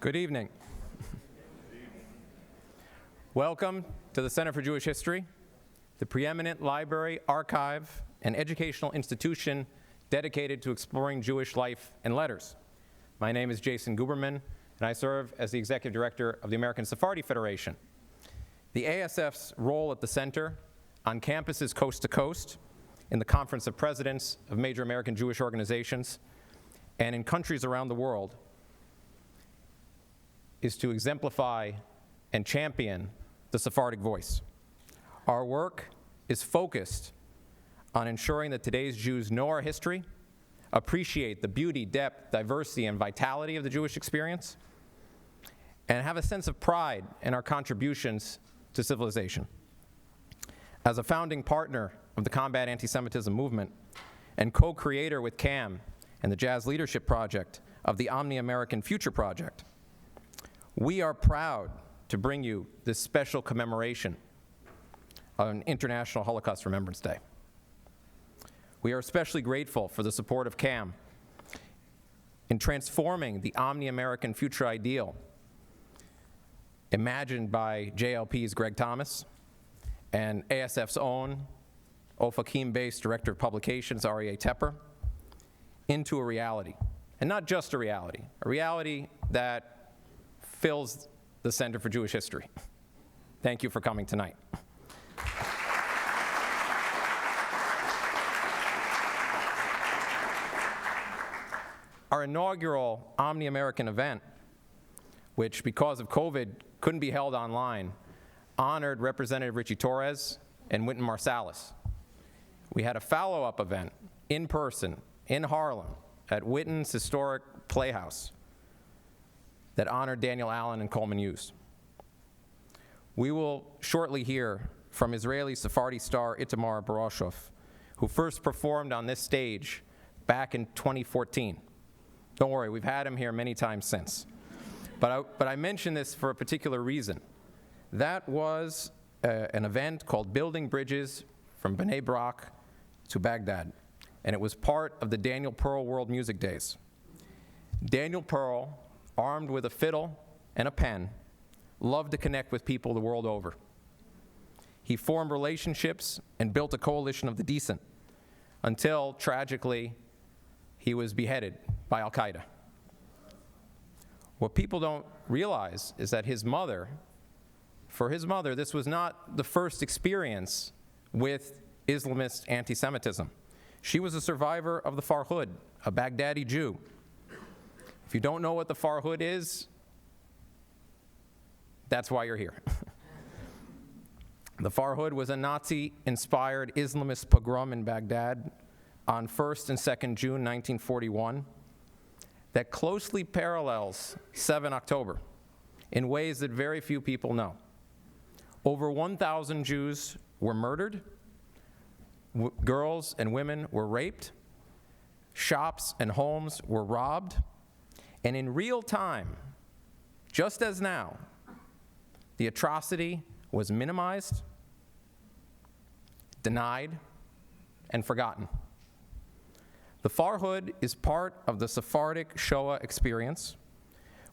Good evening. Welcome to the Center for Jewish History, the preeminent library, archive, and educational institution dedicated to exploring Jewish life and letters. My name is Jason Guberman, and I serve as the Executive Director of the American Sephardi Federation. The ASF's role at the center, on campuses coast to coast, in the Conference of Presidents of major American Jewish organizations, and in countries around the world, is to exemplify and champion the Sephardic voice. Our work is focused on ensuring that today's Jews know our history, appreciate the beauty, depth, diversity, and vitality of the Jewish experience, and have a sense of pride in our contributions to civilization. As a founding partner of the Combat Antisemitism Movement and co-creator with CAM and the Jazz Leadership Project of the Omni-American Future Project, we are proud to bring you this special commemoration on International Holocaust Remembrance Day. We are especially grateful for the support of CAM in transforming the Omni-American future ideal imagined by JLP's Greg Thomas and ASF's own Ofakim-based Director of Publications, Aryeh Tepper, into a reality. And not just a reality that fills the Center for Jewish History. Thank you for coming tonight. Our inaugural Omni-American event, which because of COVID couldn't be held online, honored Representative Richie Torres and Wynton Marsalis. We had a follow-up event in person in Harlem at Wynton's historic Playhouse that honored Daniel Allen and Coleman Hughes. We will shortly hear from Israeli Sephardi star Itamar Borochov, who first performed on this stage back in 2014. Don't worry, we've had him here many times since. But I mention this for a particular reason. That was an event called Building Bridges from Bnei Brak to Baghdad, and it was part of the Daniel Pearl World Music Days. Daniel Pearl, armed with a fiddle and a pen, loved to connect with people the world over. He formed relationships and built a coalition of the decent until, tragically, he was beheaded by Al-Qaeda. What people don't realize is that for his mother, this was not the first experience with Islamist anti-Semitism. She was a survivor of the Farhud, a Baghdadi Jew. If you don't know what the Farhud is, that's why you're here. The Farhud was a Nazi-inspired Islamist pogrom in Baghdad on 1st and 2nd June 1941 that closely parallels 7 October in ways that very few people know. Over 1,000 Jews were murdered, girls and women were raped, shops and homes were robbed, and in real time, just as now, the atrocity was minimized, denied, and forgotten. The Farhud is part of the Sephardic Shoah experience,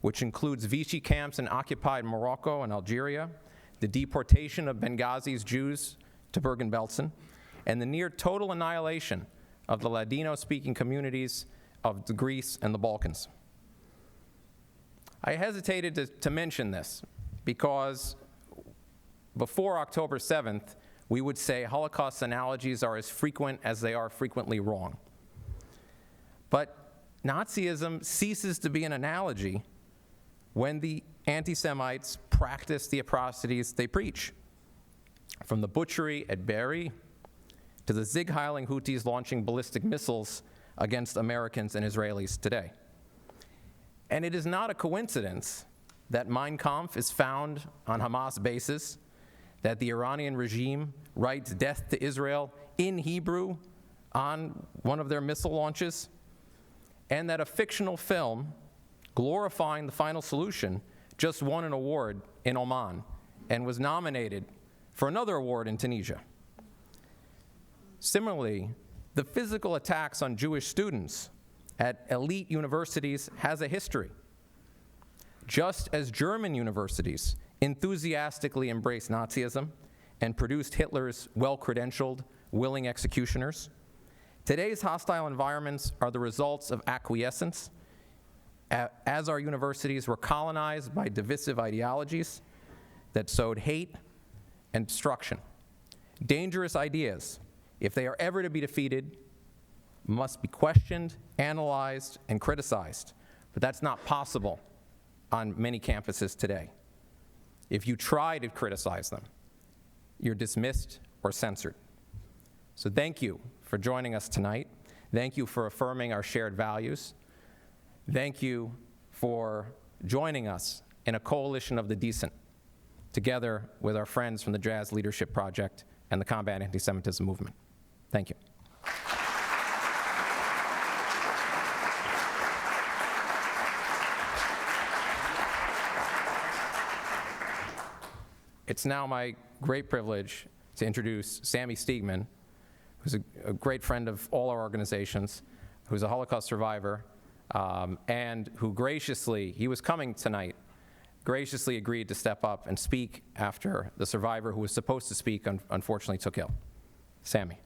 which includes Vichy camps in occupied Morocco and Algeria, the deportation of Benghazi's Jews to Bergen-Belsen, and the near total annihilation of the Ladino-speaking communities of Greece and the Balkans. I hesitated to mention this because before October 7th, we would say Holocaust analogies are as frequent as they are frequently wrong. But Nazism ceases to be an analogy when the anti-Semites practice the atrocities they preach. From the butchery at Be'eri to the Zig-Heiling Houthis launching ballistic missiles against Americans and Israelis today. And it is not a coincidence that Mein Kampf is found on Hamas bases, that the Iranian regime writes death to Israel in Hebrew on one of their missile launches, and that a fictional film glorifying the final solution just won an award in Oman and was nominated for another award in Tunisia. Similarly, the physical attacks on Jewish students at elite universities has a history. Just as German universities enthusiastically embraced Nazism and produced Hitler's well-credentialed, willing executioners, today's hostile environments are the results of acquiescence, as our universities were colonized by divisive ideologies that sowed hate and destruction. Dangerous ideas, if they are ever to be defeated, must be questioned, analyzed, and criticized. But that's not possible on many campuses today. If you try to criticize them, you're dismissed or censored. So thank you for joining us tonight. Thank you for affirming our shared values. Thank you for joining us in a coalition of the decent, together with our friends from the Jazz Leadership Project and the Combat Antisemitism Movement. Thank you. It's now my great privilege to introduce Sammy Steigman, who's a great friend of all our organizations, who's a Holocaust survivor, and who graciously, he was coming tonight, graciously agreed to step up and speak after the survivor who was supposed to speak unfortunately took ill. Sammy.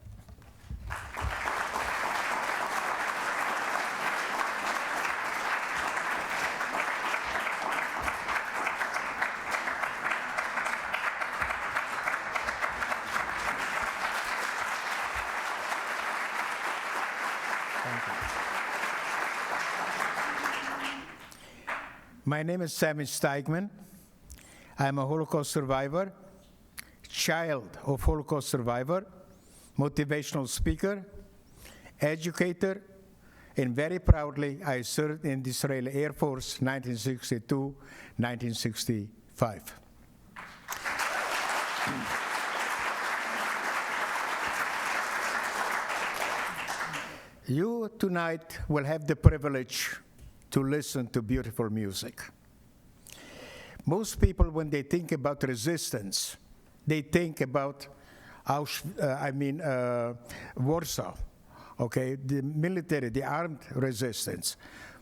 My name is Sammy Steigman. I'm a Holocaust survivor, child of Holocaust survivor, motivational speaker, educator, and very proudly, I served in the Israeli Air Force 1962-1965. You tonight will have the privilege to listen to beautiful music. Most people, when they think about resistance, they think about Warsaw, okay, the military, the armed resistance.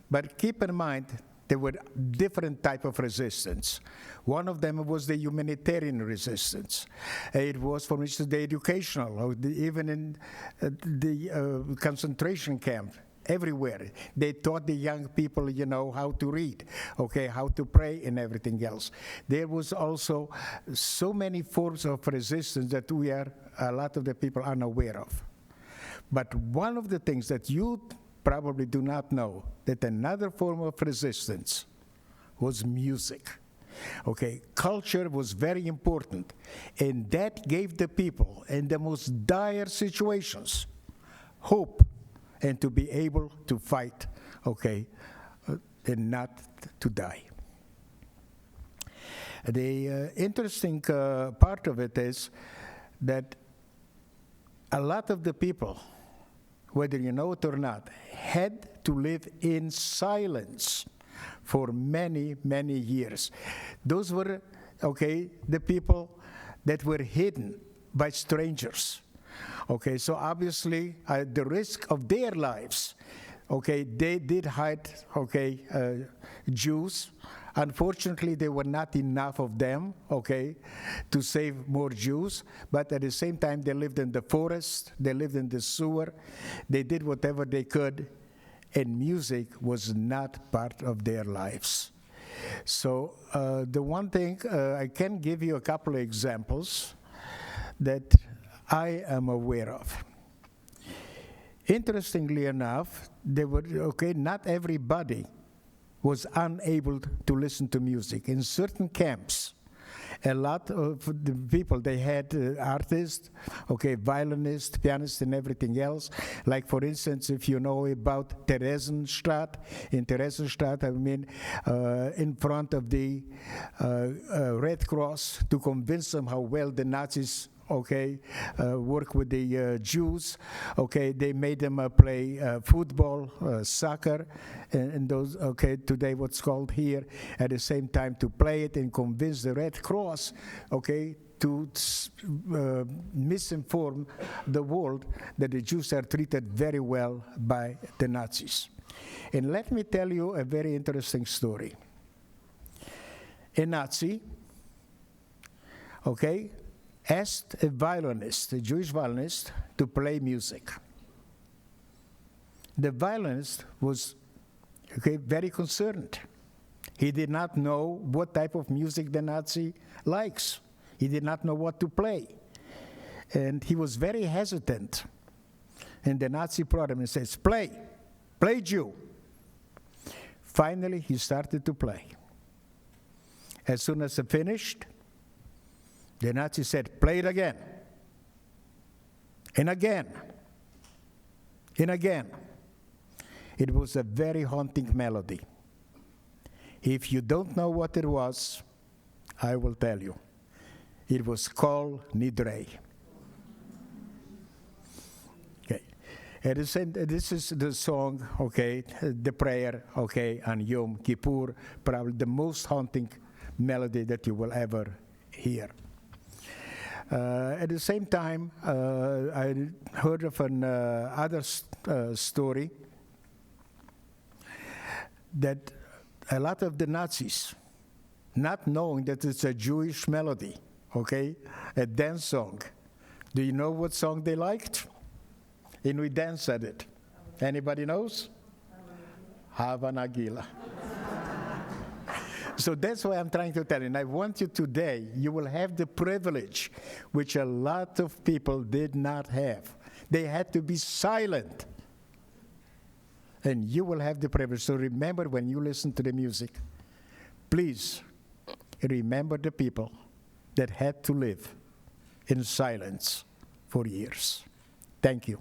But keep in mind, there were different type of resistance. One of them was the humanitarian resistance. It was, for instance, the educational, or even in the concentration camp. Everywhere. They taught the young people, you know, how to read, okay, how to pray and everything else. There was also so many forms of resistance that a lot of the people are unaware of. But one of the things that you probably do not know, that another form of resistance was music. Okay, culture was very important, and that gave the people in the most dire situations hope and to be able to fight, okay, and not to die. The interesting part of it is that a lot of the people, whether you know it or not, had to live in silence for many, many years. Those were, okay, the people that were hidden by strangers. Okay, so obviously, at the risk of their lives, okay, they did hide, okay, Jews. Unfortunately, there were not enough of them, okay, to save more Jews. But at the same time, they lived in the forest, they lived in the sewer, they did whatever they could, and music was not part of their lives. So the one thing, I can give you a couple of examples that I am aware of. Interestingly enough, they were, okay, not everybody was unable to listen to music. In certain camps, a lot of the people, they had artists, okay, violinists, pianists, and everything else. Like, for instance, if you know about Theresienstadt, in Theresienstadt, I mean, in front of the Red Cross, to convince them how well the Nazis, okay, work with the Jews. Okay, they made them play football, soccer, and those, okay, today what's called here, at the same time to play it and convince the Red Cross, okay, to misinform the world that the Jews are treated very well by the Nazis. And let me tell you a very interesting story. a Nazi, okay, asked a violinist, a Jewish violinist, to play music. The violinist was, okay, very concerned. He did not know what type of music the Nazi likes. He did not know what to play. And he was very hesitant. And the Nazi brought him and says, play, Jew. Finally, he started to play. As soon as he finished, the Nazi said, play it again. And again. And again. It was a very haunting melody. If you don't know what it was, I will tell you. It was called Nidrei. Okay. And this is the song, okay, the prayer, okay, on Yom Kippur, probably the most haunting melody that you will ever hear. At the same time, I heard of an other story that a lot of the Nazis, not knowing that it's a Jewish melody, okay, a dance song. Do you know what song they liked? And we danced at it. Anybody knows? Hava Nagila. So that's why I'm trying to tell you. And I want you today, you will have the privilege, which a lot of people did not have. They had to be silent. And you will have the privilege. So remember, when you listen to the music, please remember the people that had to live in silence for years. Thank you.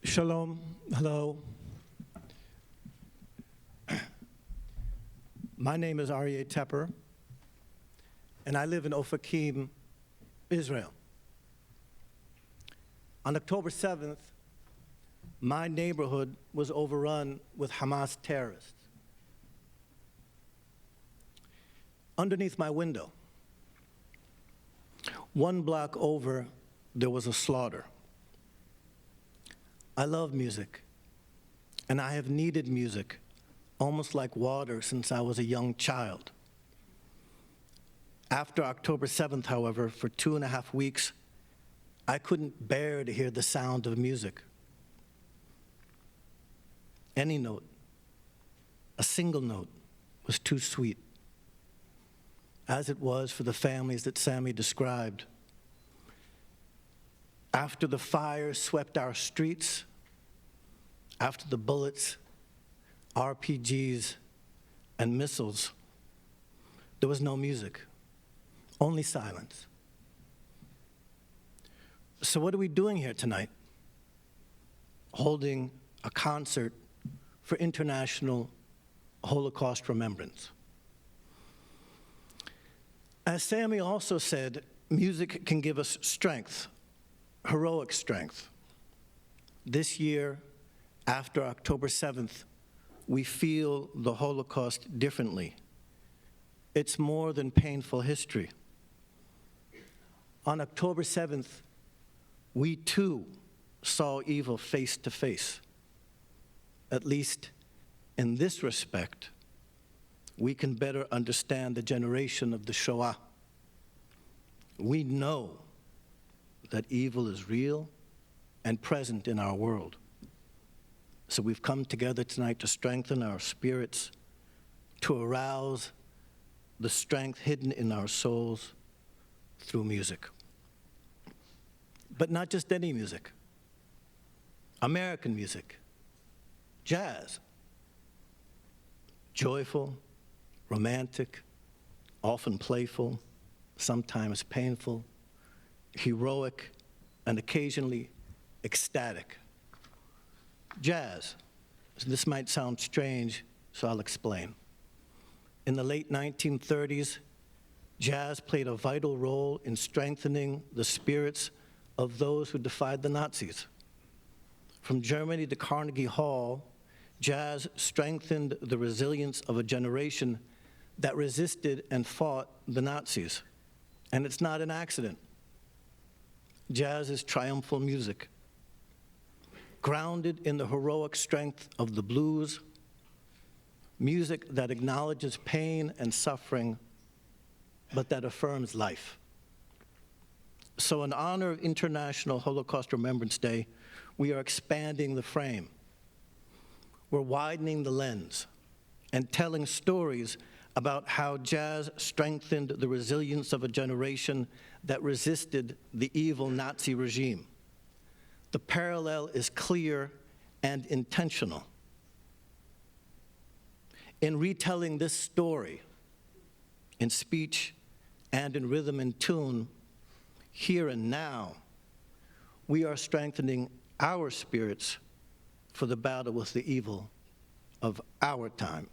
Shalom, hello. My name is Aryeh Tepper, and I live in Ofakim, Israel. On October 7th, my neighborhood was overrun with Hamas terrorists. Underneath my window, 1 block over, there was a slaughter. I love music, and I have needed music almost like water since I was a young child. After October 7th, however, for 2.5 weeks, I couldn't bear to hear the sound of music. Any note, a single note, was too sweet, as it was for the families that Sammy described. After the fire swept our streets, after the bullets, RPGs, and missiles, there was no music, only silence. So what are we doing here tonight? Holding a concert for International Holocaust Remembrance. As Sammy also said, music can give us strength, heroic strength. This year, after October 7th, we feel the Holocaust differently. It's more than painful history. On October 7th, we too saw evil face to face. At least in this respect, we can better understand the generation of the Shoah. We know that evil is real and present in our world. So we've come together tonight to strengthen our spirits, to arouse the strength hidden in our souls through music. But not just any music. American music, jazz, joyful, romantic, often playful, sometimes painful, heroic, and occasionally ecstatic. Jazz. This might sound strange, so I'll explain. In the late 1930s, jazz played a vital role in strengthening the spirits of those who defied the Nazis. From Germany to Carnegie Hall, jazz strengthened the resilience of a generation that resisted and fought the Nazis. And it's not an accident. Jazz is triumphal music, grounded in the heroic strength of the blues, music that acknowledges pain and suffering, but that affirms life. So in honor of International Holocaust Remembrance Day, we are expanding the frame. We're widening the lens and telling stories about how jazz strengthened the resilience of a generation that resisted the evil Nazi regime. The parallel is clear and intentional. In retelling this story, in speech and in rhythm and tune, here and now, we are strengthening our spirits for the battle with the evil of our time.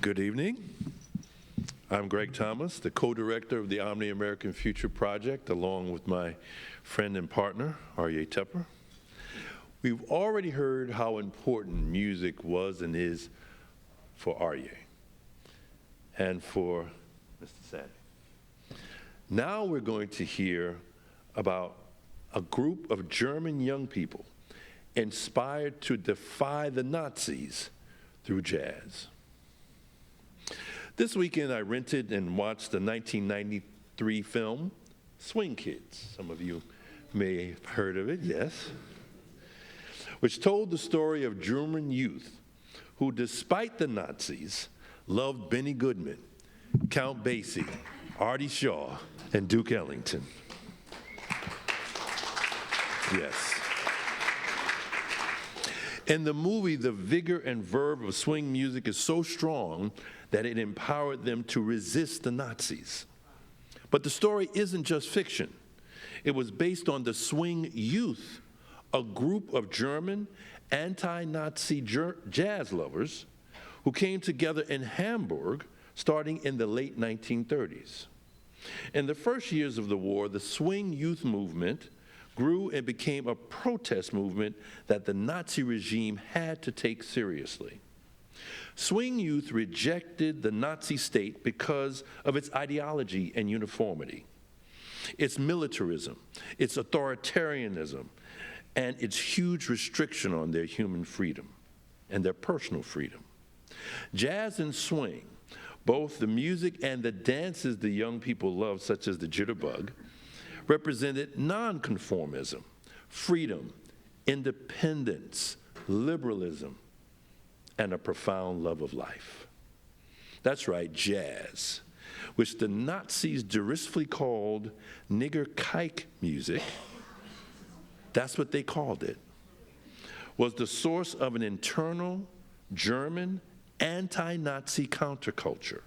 Good evening. I'm Greg Thomas, the co-director of the Omni American Future Project, along with my friend and partner, Aryeh Tepper. We've already heard how important music was and is for Aryeh and for Mr. Sadi. Now we're going to hear about a group of German young people inspired to defy the Nazis through jazz. This weekend, I rented and watched the 1993 film, Swing Kids. Some of you may have heard of it, yes, which told the story of German youth who, despite the Nazis, loved Benny Goodman, Count Basie, Artie Shaw, and Duke Ellington. Yes. In the movie, the vigor and verve of swing music is so strong that it empowered them to resist the Nazis. But the story isn't just fiction. It was based on the Swing Youth, a group of German anti-Nazi jazz lovers who came together in Hamburg starting in the late 1930s. In the first years of the war, the Swing Youth movement grew and became a protest movement that the Nazi regime had to take seriously. Swing Youth rejected the Nazi state because of its ideology and uniformity, its militarism, its authoritarianism, and its huge restriction on their human freedom and their personal freedom. Jazz and swing, both the music and the dances the young people loved, such as the jitterbug, represented nonconformism, freedom, independence, liberalism, and a profound love of life. That's right, jazz, which the Nazis derisively called nigger kike music, that's what they called it, was the source of an internal German anti-Nazi counterculture.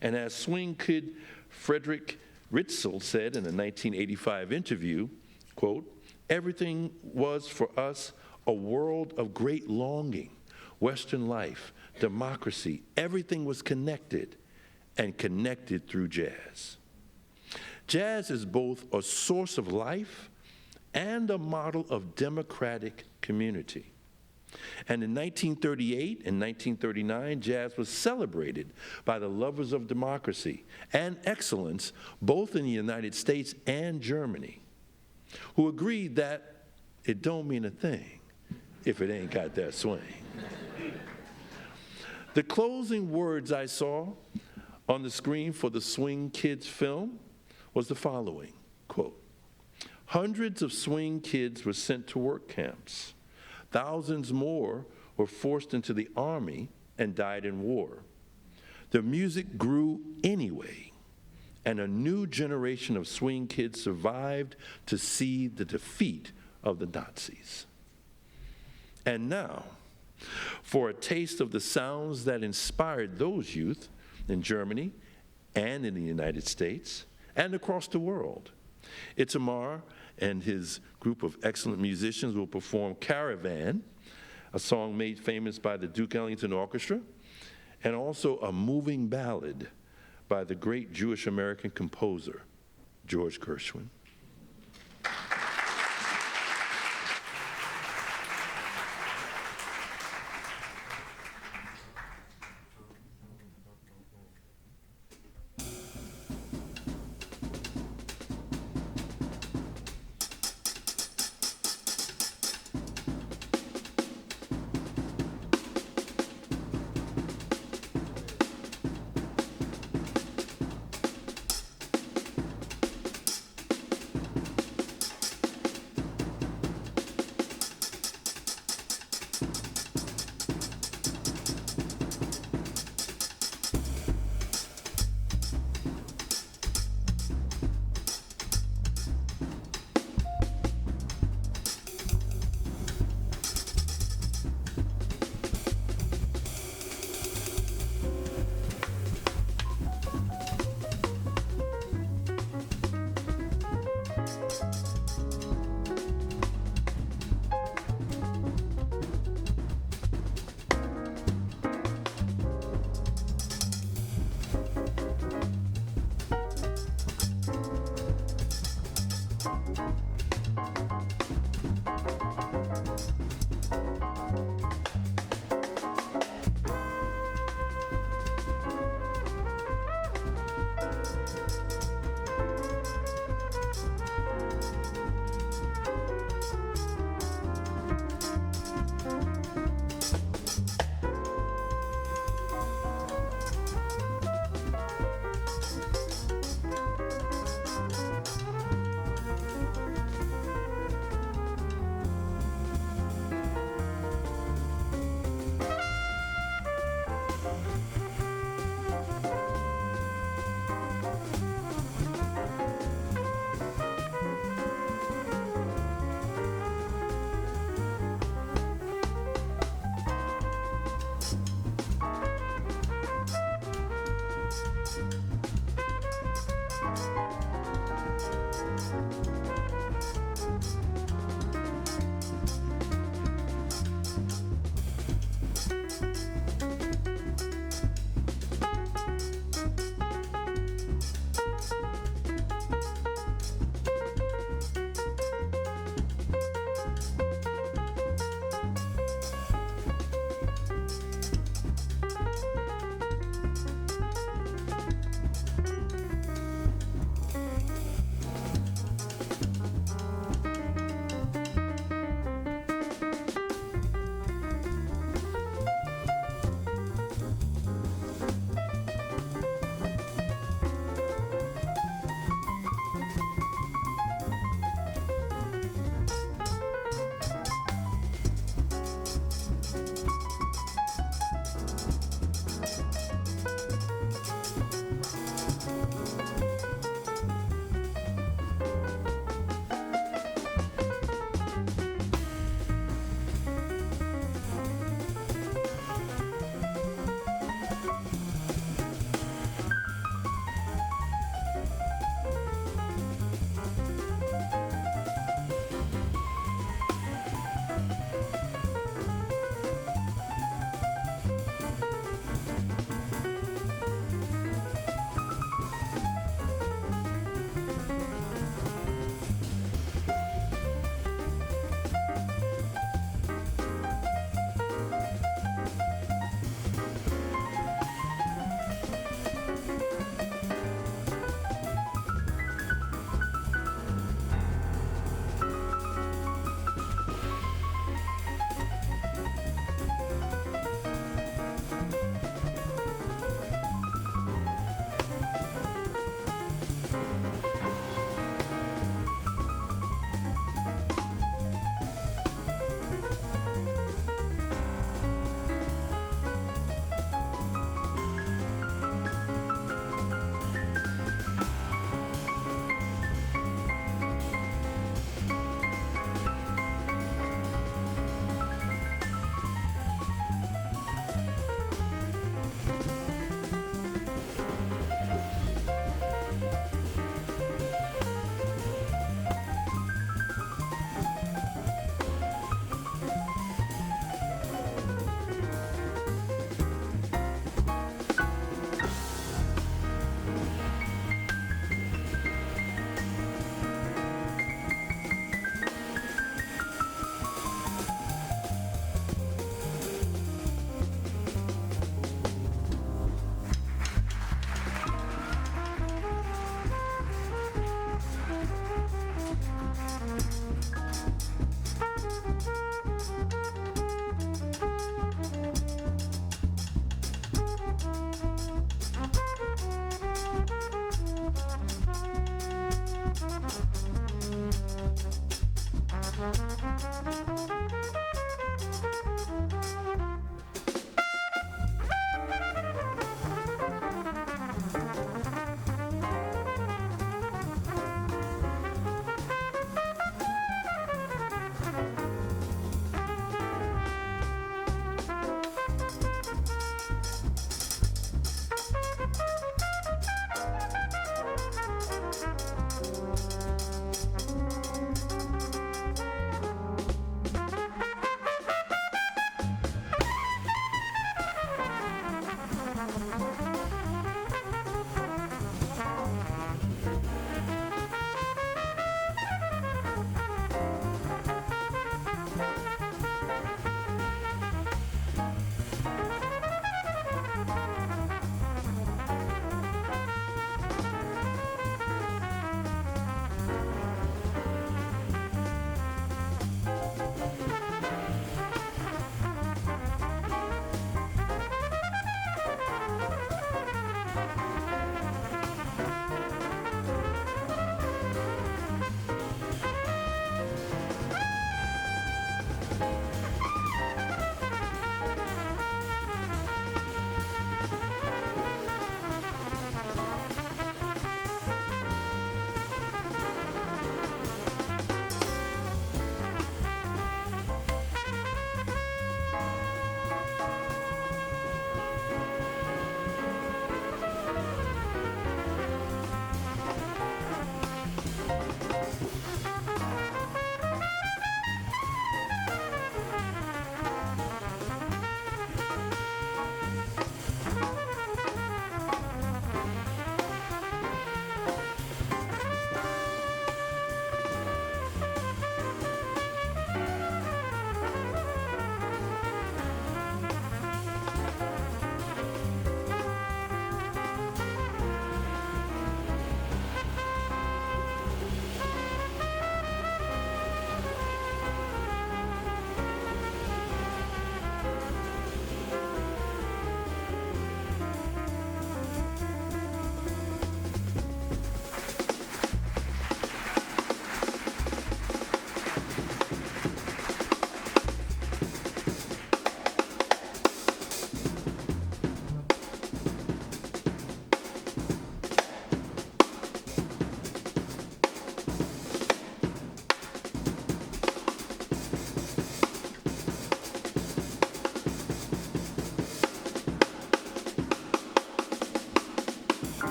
And as swing kid Frederick Ritzel said in a 1985 interview, quote, "Everything was for us a world of great longing, Western life, democracy, everything was connected and connected through jazz." Jazz is both a source of life and a model of democratic community. And in 1938 and 1939, jazz was celebrated by the lovers of democracy and excellence, both in the United States and Germany, who agreed that it don't mean a thing if it ain't got that swing. The closing words I saw on the screen for the Swing Kids film was the following, quote, "Hundreds of swing kids were sent to work camps. Thousands more were forced into the army and died in war. The music grew anyway, and a new generation of swing kids survived to see the defeat of the Nazis." And now, for a taste of the sounds that inspired those youth in Germany and in the United States and across the world, Itamar and his group of excellent musicians will perform Caravan, a song made famous by the Duke Ellington Orchestra, and also a moving ballad by the great Jewish American composer, George Gershwin.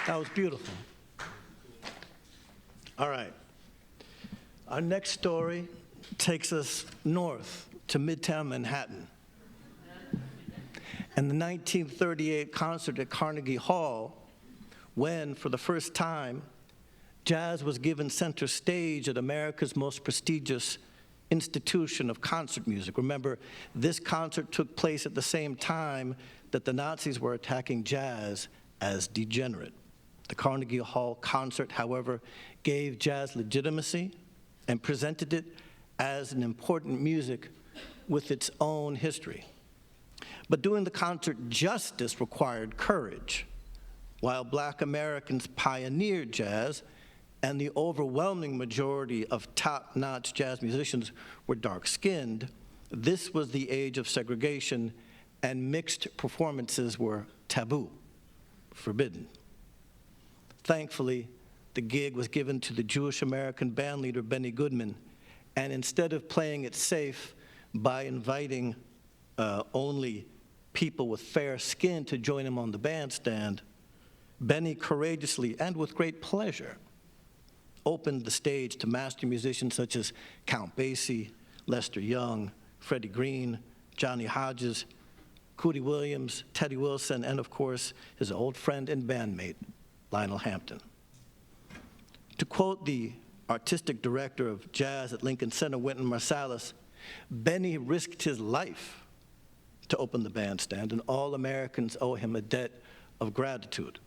That was beautiful. All right. Our next story takes us north to Midtown Manhattan. And the 1938 concert at Carnegie Hall, when, for the first time, jazz was given center stage at America's most prestigious institution of concert music. Remember, this concert took place at the same time that the Nazis were attacking jazz as degenerate. The Carnegie Hall concert, however, gave jazz legitimacy and presented it as an important music with its own history. But doing the concert justice required courage. While Black Americans pioneered jazz, and the overwhelming majority of top-notch jazz musicians were dark-skinned, this was the age of segregation, and mixed performances were taboo, forbidden. Thankfully, the gig was given to the Jewish-American bandleader Benny Goodman, and instead of playing it safe by inviting only people with fair skin to join him on the bandstand, Benny courageously and with great pleasure opened the stage to master musicians such as Count Basie, Lester Young, Freddie Green, Johnny Hodges, Cootie Williams, Teddy Wilson, and of course, his old friend and bandmate, Lionel Hampton. To quote the artistic director of jazz at Lincoln Center, Wynton Marsalis, Benny risked his life to open the bandstand, and all Americans owe him a debt of gratitude.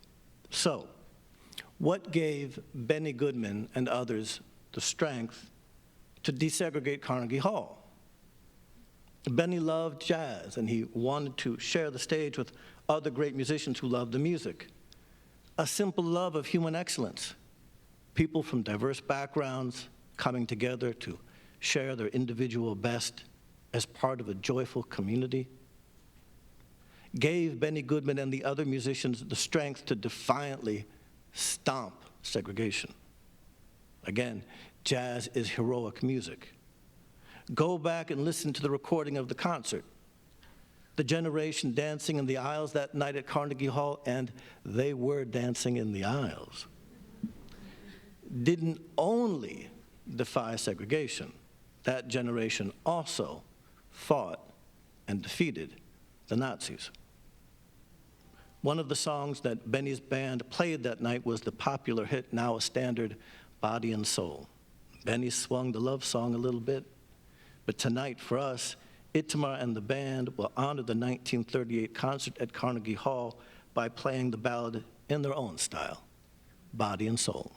So, what gave Benny Goodman and others the strength to desegregate Carnegie Hall? Benny loved jazz, and he wanted to share the stage with other great musicians who loved the music. A simple love of human excellence, people from diverse backgrounds coming together to share their individual best as part of a joyful community, gave Benny Goodman and the other musicians the strength to defiantly stomp segregation. Again, jazz is heroic music. Go back and listen to the recording of the concert. The generation dancing in the aisles that night at Carnegie Hall, and they were dancing in the aisles, didn't only defy segregation. That generation also fought and defeated the Nazis. One of the songs that Benny's band played that night was the popular hit, now a standard, Body and Soul. Benny swung the love song a little bit, but tonight for us, Itamar and the band will honor the 1938 concert at Carnegie Hall by playing the ballad in their own style, Body and Soul.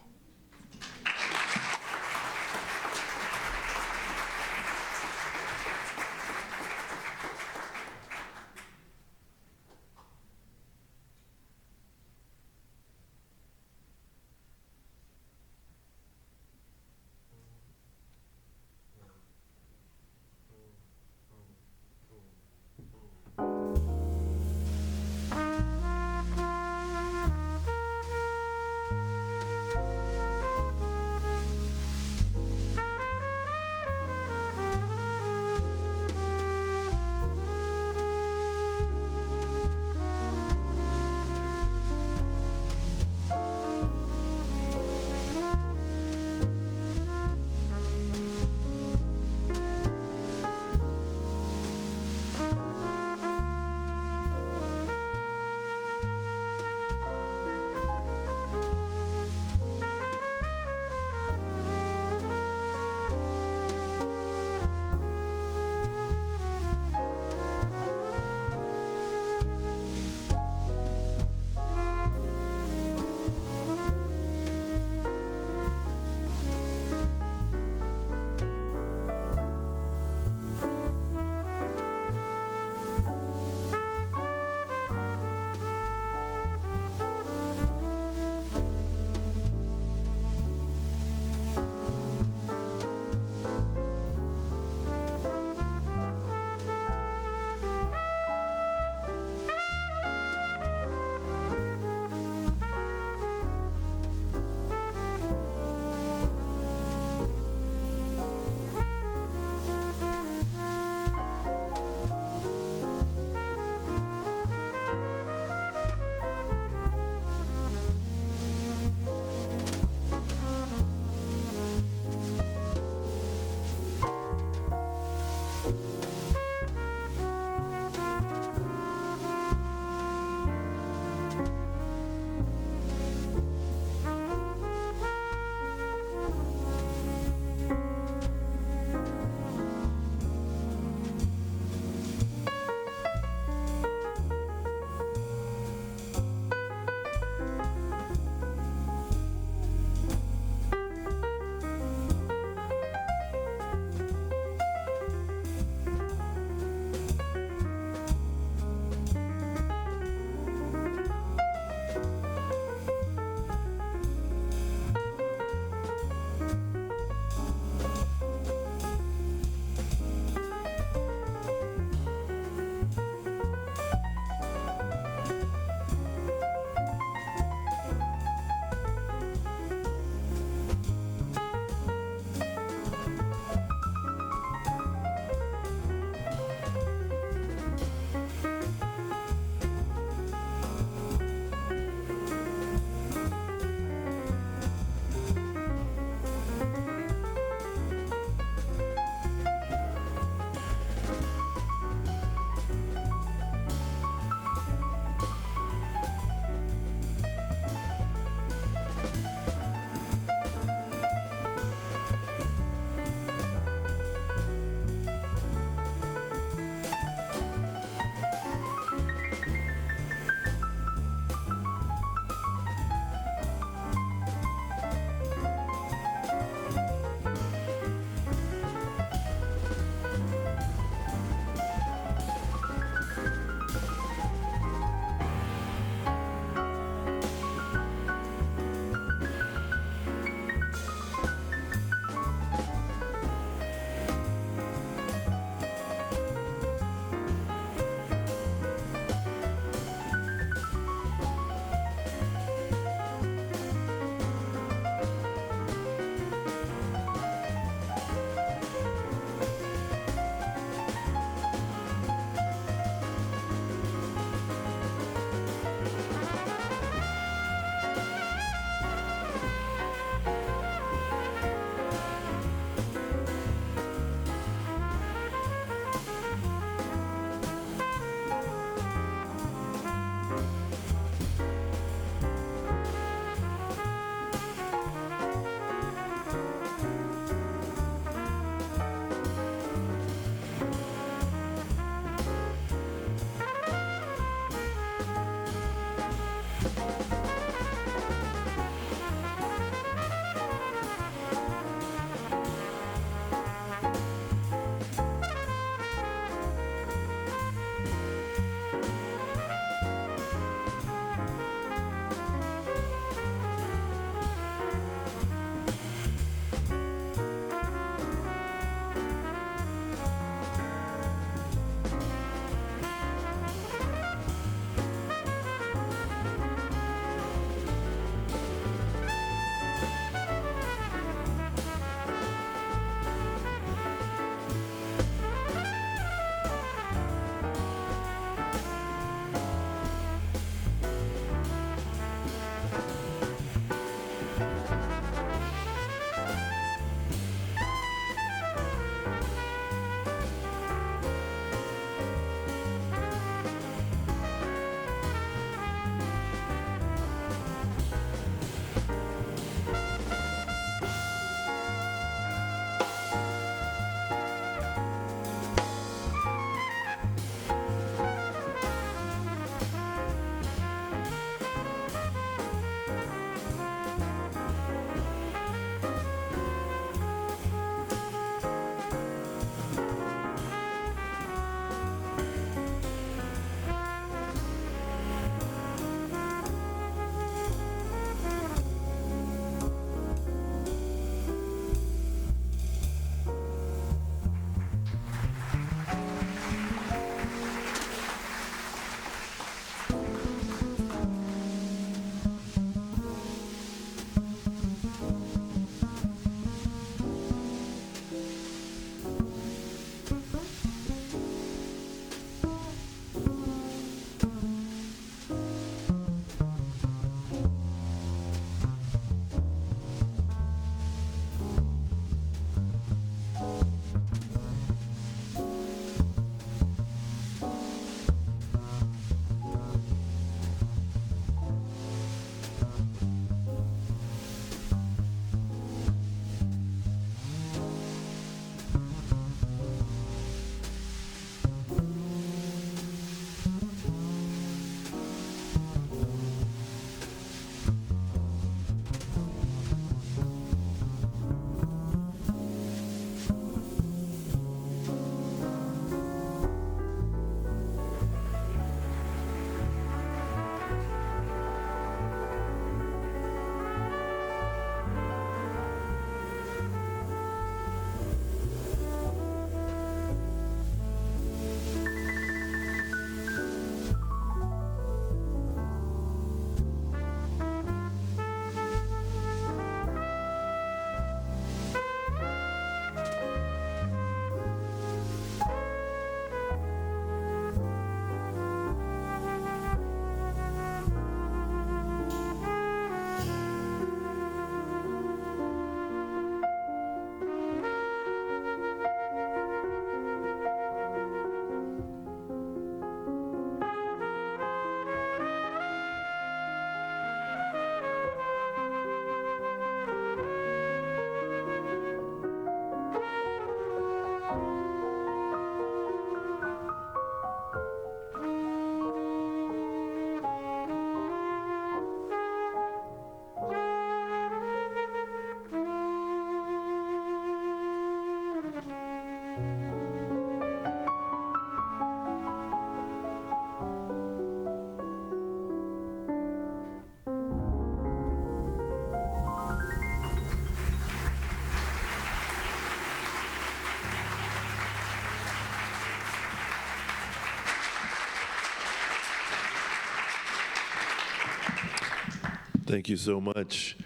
Thank you so much.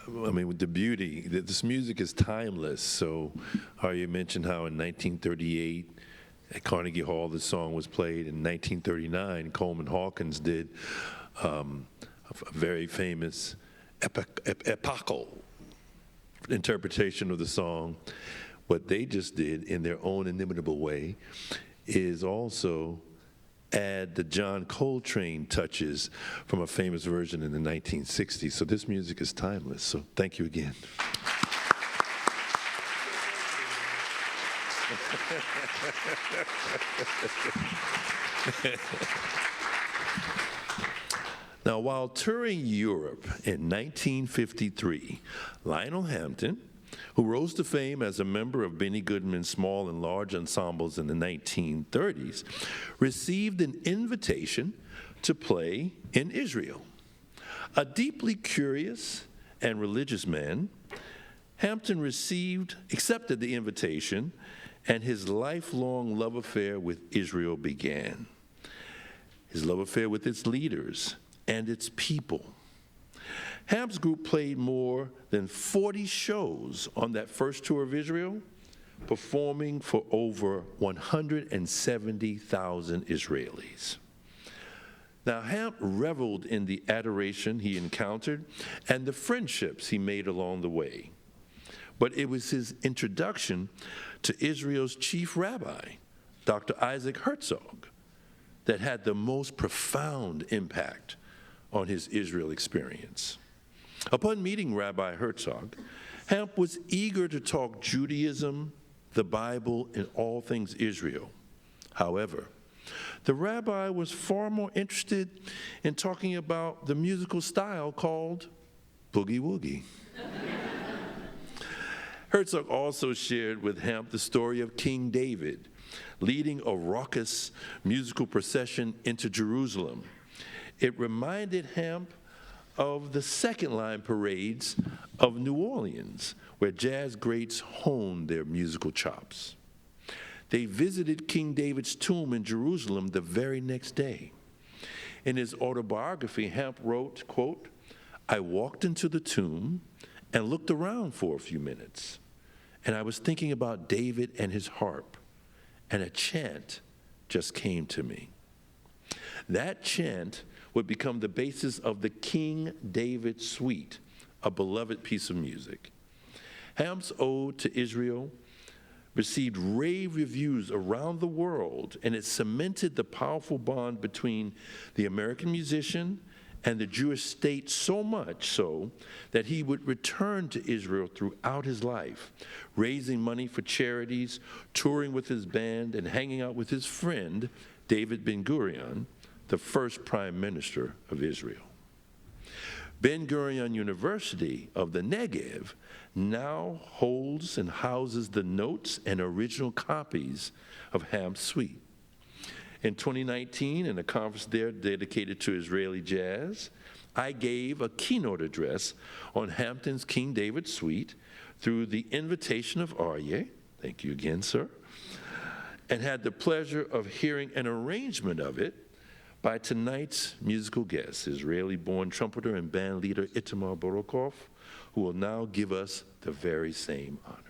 I mean, with the beauty, this music is timeless. So, you mentioned how in 1938 at Carnegie Hall this song was played. In 1939, Coleman Hawkins did a very famous epochal interpretation of the song. What they just did in their own inimitable way is also add the John Coltrane touches from a famous version in the 1960s. So this music is timeless. So thank you again. Now, while touring Europe in 1953, Lionel Hampton, who rose to fame as a member of Benny Goodman's small and large ensembles in the 1930s, received an invitation to play in Israel. A deeply curious and religious man, Hampton accepted the invitation, and his lifelong love affair with Israel began. His love affair with its leaders and its people. Hamp's group played more than 40 shows on that first tour of Israel, performing for over 170,000 Israelis. Now, Hamp reveled in the adoration he encountered and the friendships he made along the way. But it was his introduction to Israel's chief rabbi, Dr. Isaac Herzog, that had the most profound impact on his Israel experience. Upon meeting Rabbi Herzog, Hamp was eager to talk Judaism, the Bible, and all things Israel. However, the rabbi was far more interested in talking about the musical style called boogie woogie. Herzog also shared with Hamp the story of King David leading a raucous musical procession into Jerusalem. It reminded Hamp of the second line parades of New Orleans, where jazz greats honed their musical chops. They visited King David's tomb in Jerusalem the very next day. In his autobiography, Hamp wrote, quote, "I walked into the tomb and looked around for a few minutes, and I was thinking about David and his harp, and a chant just came to me." That chant would become the basis of the King David Suite, a beloved piece of music. Hamp's Ode to Israel received rave reviews around the world, and it cemented the powerful bond between the American musician and the Jewish state, so much so that he would return to Israel throughout his life, raising money for charities, touring with his band, and hanging out with his friend, David Ben-Gurion, the first prime minister of Israel. Ben-Gurion University of the Negev now holds and houses the notes and original copies of Hamp's suite. In 2019, in a conference there dedicated to Israeli jazz, I gave a keynote address on Hampton's King David Suite through the invitation of Aryeh, thank you again, sir, and had the pleasure of hearing an arrangement of it by tonight's musical guest, Israeli-born trumpeter and band leader Itamar Borochov, who will now give us the very same honor.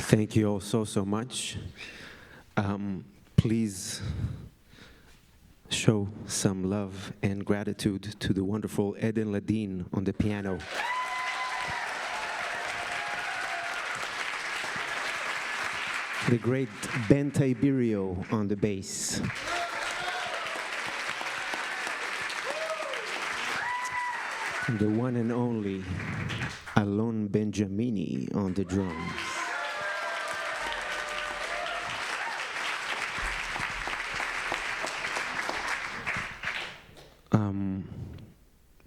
Thank you all so much. Please show some love and gratitude to the wonderful Eden Ladine on the piano. The great Ben Tiberio on the bass. And the one and only Alon Benjamini on the drums.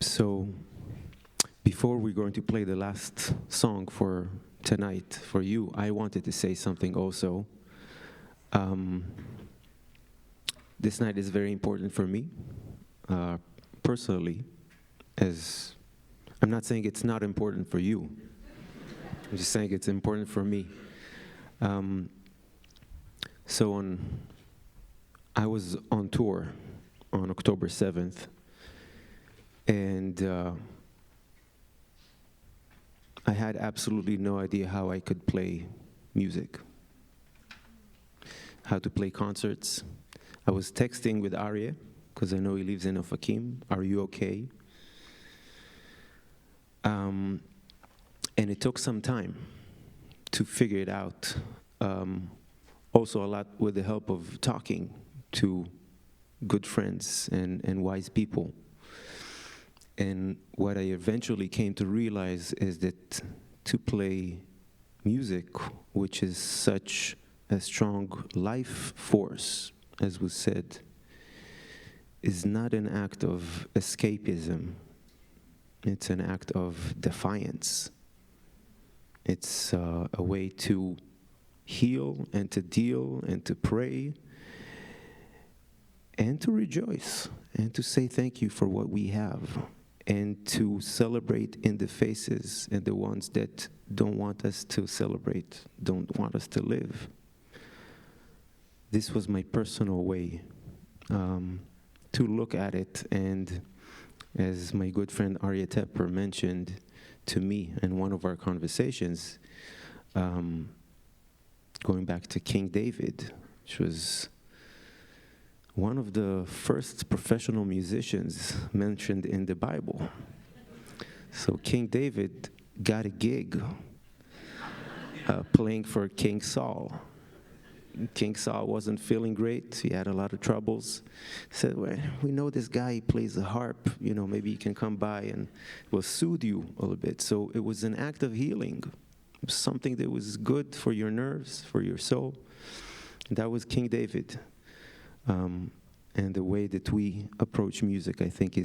So, before we're going to play the last song for tonight, for you, I wanted to say something also. This night is very important for me, personally, as I'm not saying it's not important for you. I'm just saying it's important for me. I was on tour on October 7th, and I had absolutely no idea how I could play music, how to play concerts. I was texting with Aryeh, because I know he lives in Ofakim. Are you okay? And it took some time to figure it out. Also a lot with the help of talking to good friends and wise people. And what I eventually came to realize is that to play music, which is such a strong life force, as was said, is not an act of escapism. It's an act of defiance. It's a way to heal and to deal and to pray and to rejoice and to say thank you for what we have and to celebrate in the faces and the ones that don't want us to celebrate, don't want us to live. This was my personal way to look at it, and as my good friend Aryeh Tepper mentioned to me in one of our conversations, going back to King David, which was one of the first professional musicians mentioned in the Bible. So King David got a gig playing for King Saul. King Saul wasn't feeling great. He had a lot of troubles. He said, well, we know this guy, he plays the harp. You know, maybe he can come by and will soothe you a little bit. So it was an act of healing. It was something that was good for your nerves, for your soul. And that was King David. And the way that we approach music, I think,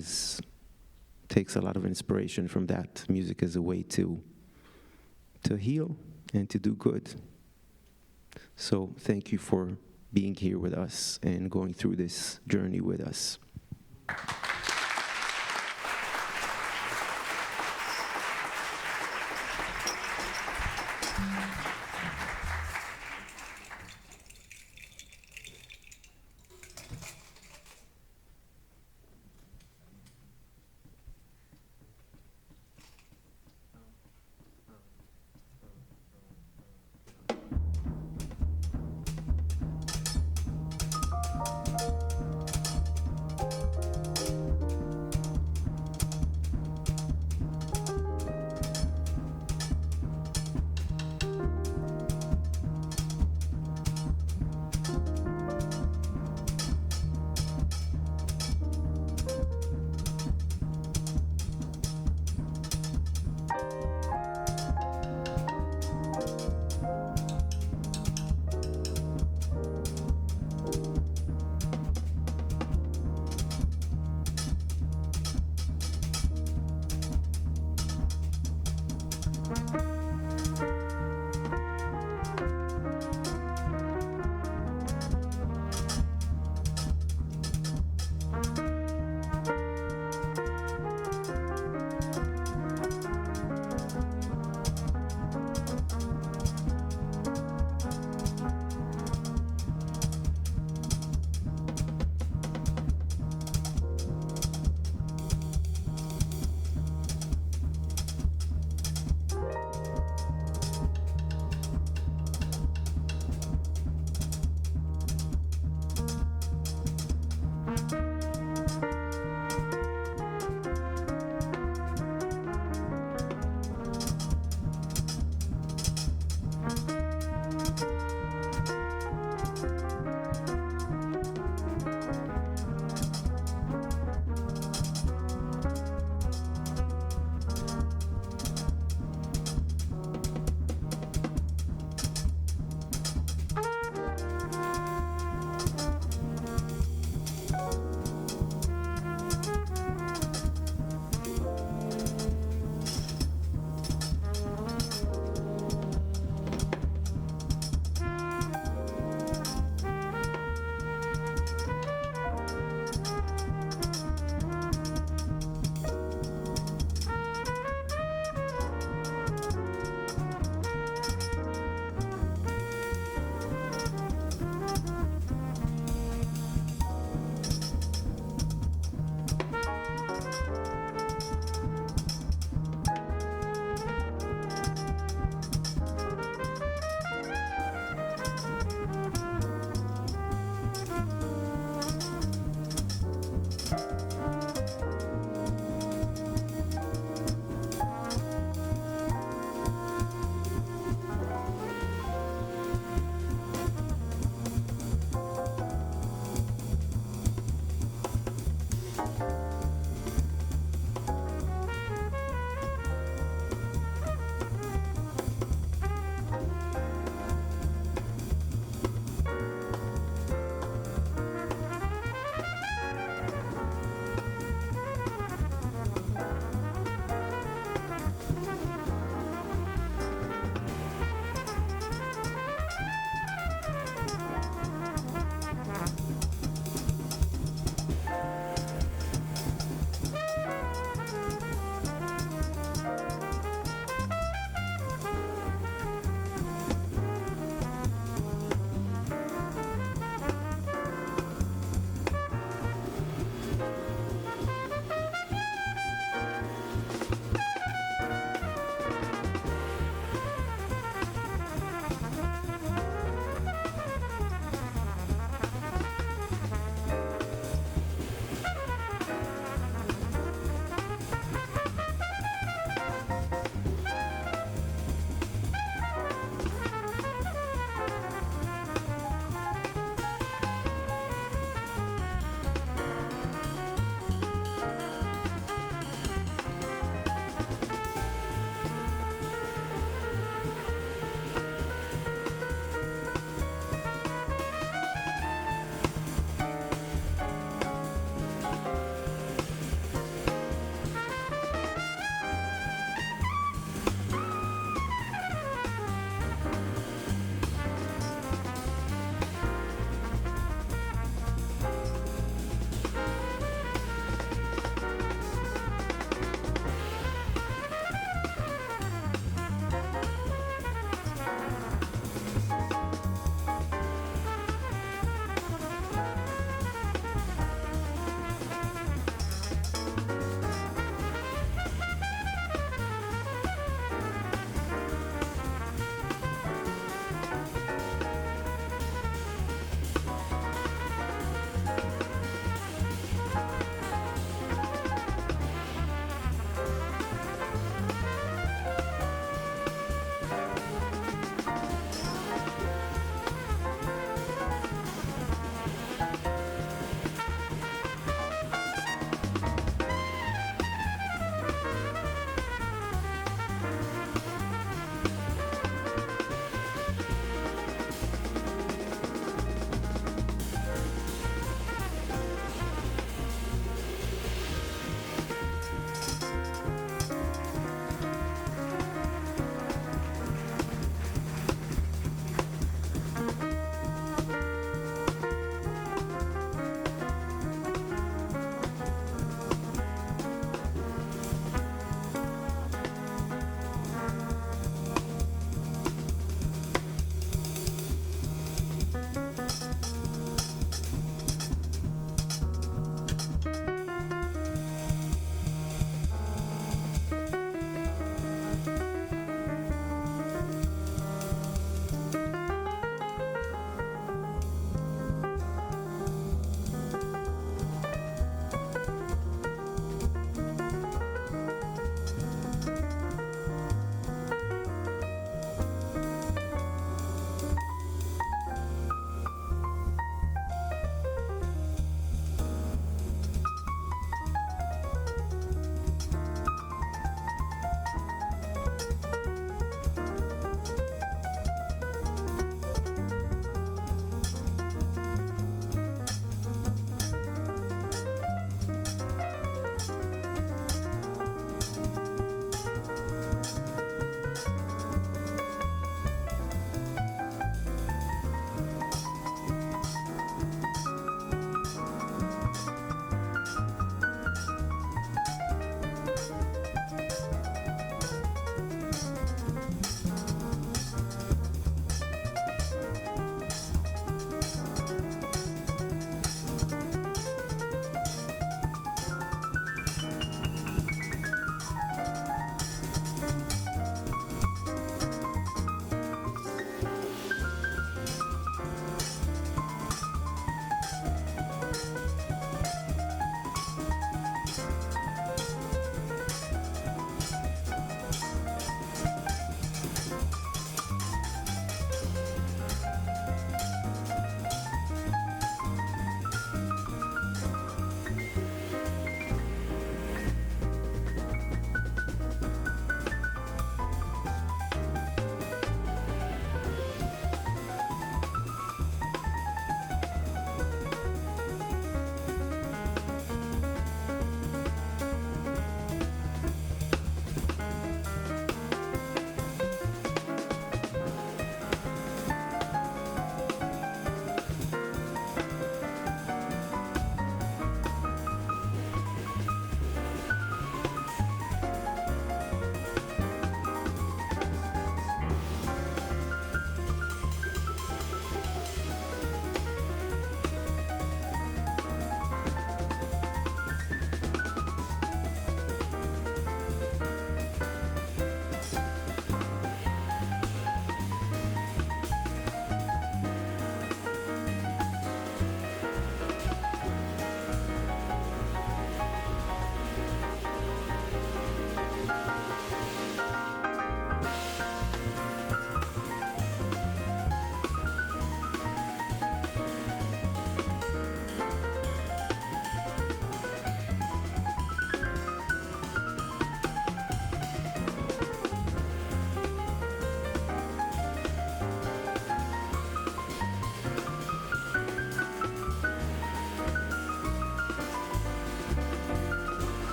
takes a lot of inspiration from that. Music is a way to heal and to do good. So thank you for being here with us and going through this journey with us.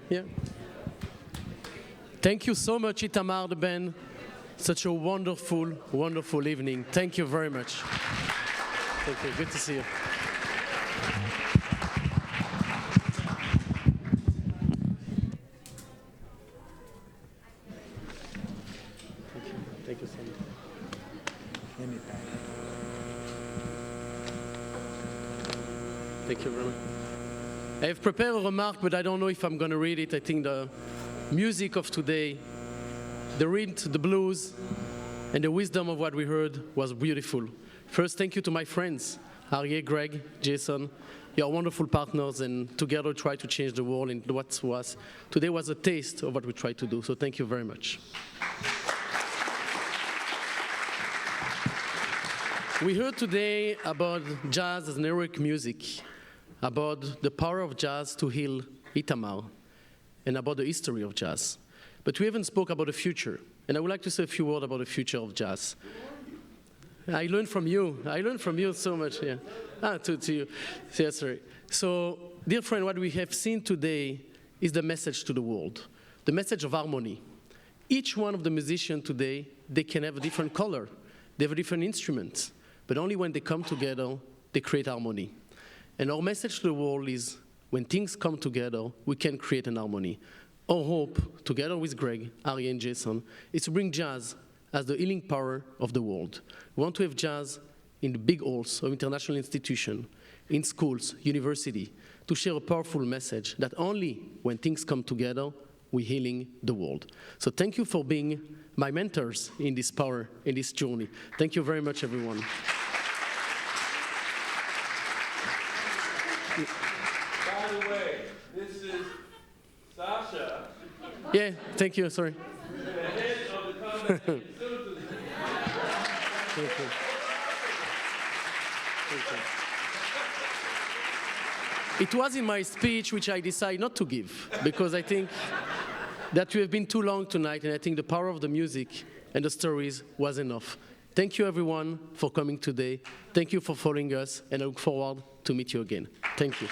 Yeah. Thank you so much, Itamar, the band. Such a wonderful, wonderful evening. Thank you very much. Thank you. Good to see you. Thank you so much. Thank you very much. I have prepared a remark, but I don't know if I'm going to read it. I think the music of today, the rhythm, the blues, and the wisdom of what we heard was beautiful. First, thank you to my friends, Aryeh, Greg, Jason. You're wonderful partners, and together try to change the world. And what was today was a taste of what we try to do. So thank you very much. We heard today about jazz as an heroic music, about the power of jazz to heal Itamar, and about the history of jazz. But we haven't spoke about the future, and I would like to say a few words about the future of jazz. I learned from you. I learned from you so much. Yeah. To you. Yeah, sorry. So, dear friend, what we have seen today is the message to the world, the message of harmony. Each one of the musicians today, they can have a different color, they have a different instrument, but only when they come together, they create harmony. And our message to the world is, when things come together, we can create an harmony. Our hope, together with Greg, Aryeh, and Jason, is to bring jazz as the healing power of the world. We want to have jazz in the big halls of international institutions, in schools, university, to share a powerful message that only when things come together, we're healing the world. So thank you for being my mentors in this power, in this journey. Thank you very much, everyone. By the way, this is Sasha. Yeah, thank you, sorry. The head of the Combat Antisemitism. Thank you. Thank you. It was in my speech which I decided not to give, because I think that we have been too long tonight, and I think the power of the music and the stories was enough. Thank you, everyone, for coming today. Thank you for following us, and I look forward to meet you again. Thank you.